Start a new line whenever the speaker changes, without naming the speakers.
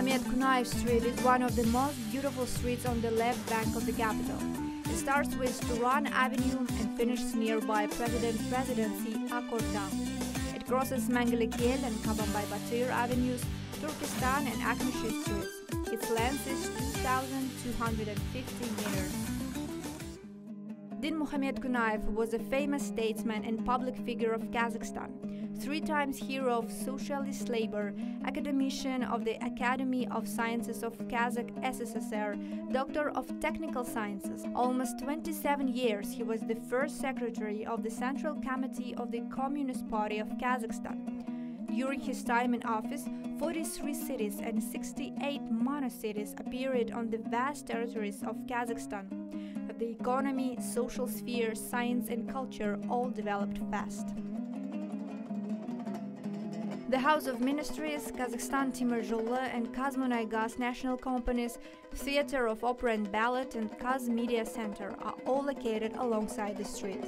Muhammad Kunaev Street is one of the most beautiful streets on the left bank of the capital. It starts with Turan Avenue and finishes nearby President Residency, Akordam. It crosses Mangalakel and Kabambay Batir Avenues, Turkestan and Akmeshi Streets. Its length is 2,250 meters. Din Muhammad Kunaev was a famous statesman and public figure of Kazakhstan, 3 times hero of socialist labor, academician of the Academy of Sciences of Kazakh SSSR, doctor of technical sciences. Almost 27 years he was the first secretary of the Central Committee of the Communist Party of Kazakhstan. During his time in office, 43 cities and 68 monacities appeared on the vast territories of Kazakhstan. The economy, social sphere, science and culture all developed fast. The House of Ministries, Kazakhstan Timur Jolly and Kazmunaygas national companies, Theater of Opera and Ballet and Kaz Media Center are all located alongside the street.